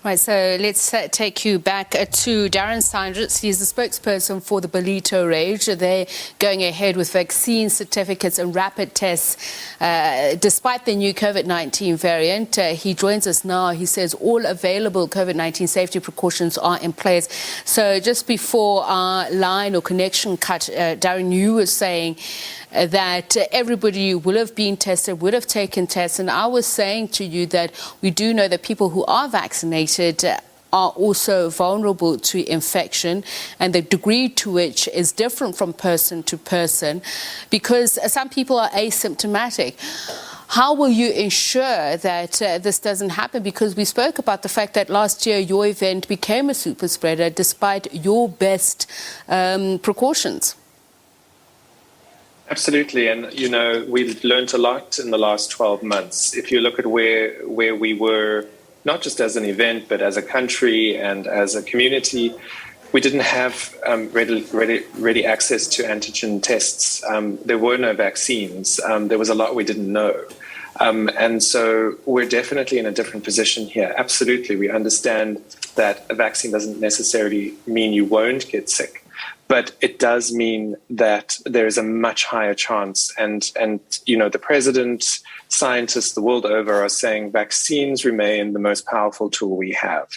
Right, so let's take you back to Darren Sandras. He's the spokesperson for the Ballito Rage. They're going ahead with vaccine certificates and rapid tests despite the new COVID-19 variant. He joins us now. He says all available COVID-19 safety precautions are in place. So just before our line or connection cut, Darren, you were saying that everybody will have been tested, would have taken tests. And I was saying to you that we do know that people who are vaccinated are also vulnerable to infection, and the degree to which is different from person to person, because some people are asymptomatic. How will you ensure that this doesn't happen? Because we spoke about the fact that last year your event became a super spreader despite your best precautions. Absolutely, and we've learned a lot in the last 12 months. If you look at where we were, not just as an event, but as a country and as a community, we didn't have ready access to antigen tests. There were no vaccines. There was a lot we didn't know. And so we're definitely in a different position here. Absolutely, we understand that a vaccine doesn't necessarily mean you won't get sick. But it does mean that there is a much higher chance. And the president, scientists the world over are saying vaccines remain the most powerful tool we have.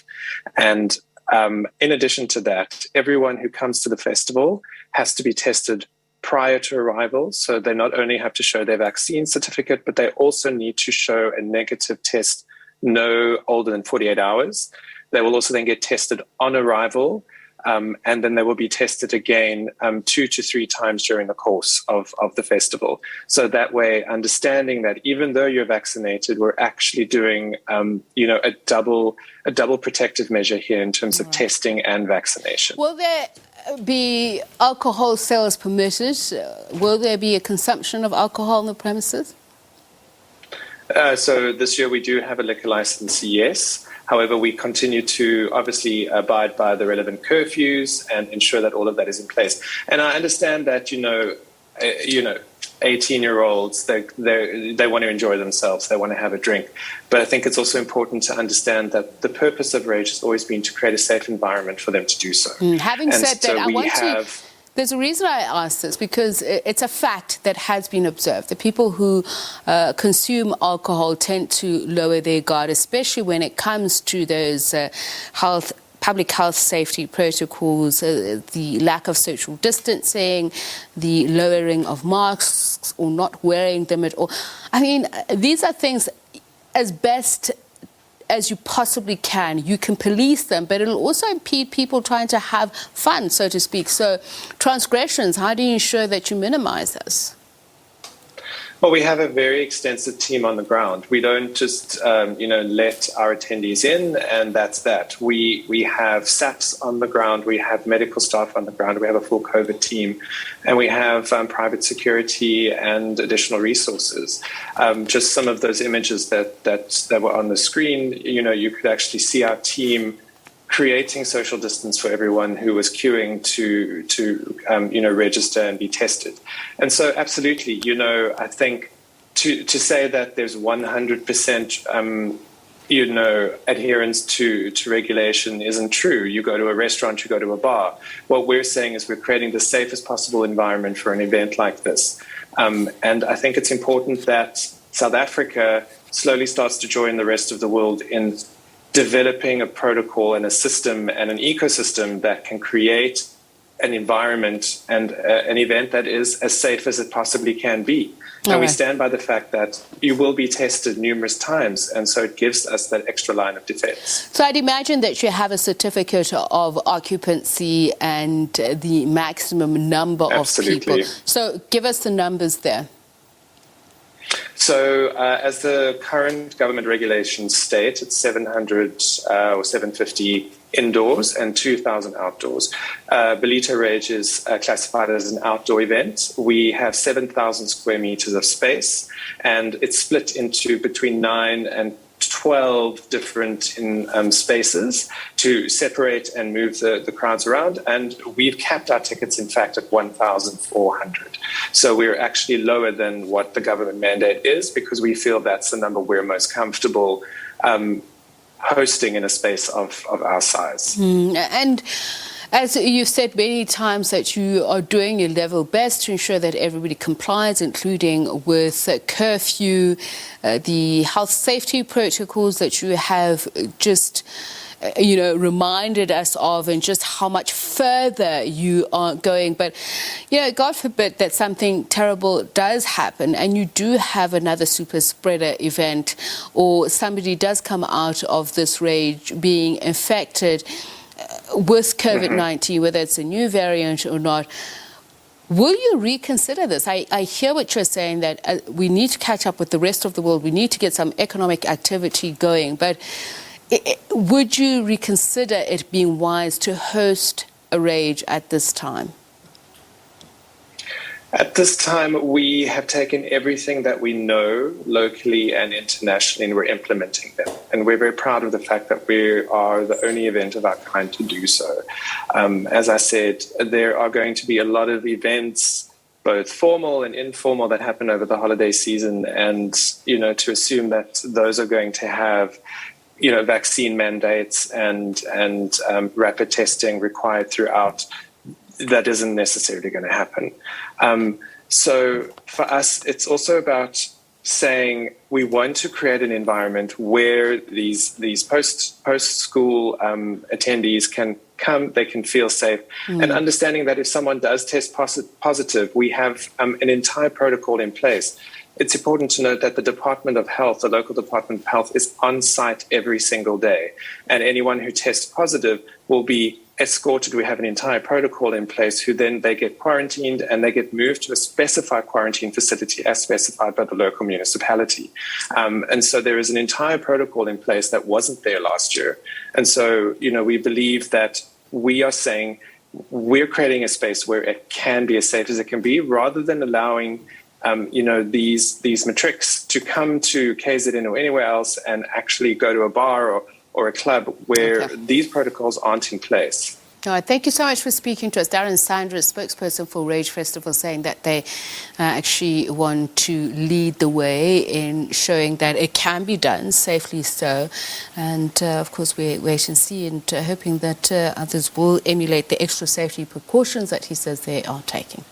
And in addition to that, everyone who comes to the festival has to be tested prior to arrival. So they not only have to show their vaccine certificate, but they also need to show a negative test no older than 48 hours. They will also then get tested on arrival. And then they will be tested again 2 to 3 times during the course of the festival. So that way, understanding that even though you're vaccinated, we're actually doing, a double protective measure here in terms of testing and vaccination. Will there be alcohol sales permitted? Will there be a consumption of alcohol on the premises? So this year we do have a liquor license, yes. However, we continue to obviously abide by the relevant curfews and ensure that all of that is in place. And I understand that, 18-year-olds, they want to enjoy themselves. They want to have a drink. But I think it's also important to understand that the purpose of Rage has always been to create a safe environment for them to do so. Having said that, there's a reason I ask this, because it's a fact that has been observed. The people who consume alcohol tend to lower their guard, especially when it comes to those public health safety protocols, the lack of social distancing, the lowering of masks or not wearing them at all. I mean, these are things as best as you possibly can. You can police them, but it'll also impede people trying to have fun, so to speak. So transgressions, how do you ensure that you minimize this? Well, we have a very extensive team on the ground. We don't just, let our attendees in and that's that. We have SAPs on the ground. We have medical staff on the ground. We have a full COVID team, and we have private security and additional resources. Just some of those images that were on the screen, you could actually see our team creating social distance for everyone who was queuing to register and be tested. And so absolutely, I think to say that there's 100% adherence to regulation isn't true. You go to a restaurant, you go to a bar. What we're saying is we're creating the safest possible environment for an event like this. And I think it's important that South Africa slowly starts to join the rest of the world in developing a protocol and a system and an ecosystem that can create an environment and an event that is as safe as it possibly can be. And we stand by the fact that you will be tested numerous times, and so it gives us that extra line of defense. So I'd imagine that you have a certificate of occupancy and the maximum number of people. So give us the numbers there. So as the current government regulations state, it's 700 or 750 indoors and 2,000 outdoors. Ballito Rage is classified as an outdoor event. We have 7,000 square meters of space, and it's split into between 9 and 12 different spaces to separate and move the crowds around. And we've capped our tickets, in fact, at 1,400. So we're actually lower than what the government mandate is, because we feel that's the number we're most comfortable hosting in a space of our size. And as you've said many times, that you are doing your level best to ensure that everybody complies, including with curfew, the health safety protocols that you have just reminded us of, and just how much further you are going. But, God forbid that something terrible does happen and you do have another super spreader event, or somebody does come out of this rage being infected with COVID-19, whether it's a new variant or not. Will you reconsider this? I hear what you're saying, that we need to catch up with the rest of the world. We need to get some economic activity going. But would you reconsider it being wise to host a rage at this time? At this time, we have taken everything that we know locally and internationally, and we're implementing them. And we're very proud of the fact that we are the only event of our kind to do so. As I said, there are going to be a lot of events, both formal and informal, that happen over the holiday season. And, to assume that those are going to have vaccine mandates and rapid testing required throughout, that isn't necessarily going to happen. So for us, it's also about saying we want to create an environment where these post-school attendees can come, they can feel safe, and understanding that if someone does test positive, we have an entire protocol in place. It's important to note that the Department of Health, the local Department of Health, is on site every single day. And anyone who tests positive will be escorted. We have an entire protocol in place, who then they get quarantined and they get moved to a specified quarantine facility as specified by the local municipality. And so there is an entire protocol in place that wasn't there last year. And so, we believe that we are saying we're creating a space where it can be as safe as it can be, rather than allowing these matrics to come to KZN or anywhere else and actually go to a bar or a club where these protocols aren't in place. All right, thank you so much for speaking to us. Darren Sandras, spokesperson for Rage Festival, saying that they actually want to lead the way in showing that it can be done, safely so. And, of course, we wait and see, and hoping that others will emulate the extra safety precautions that he says they are taking.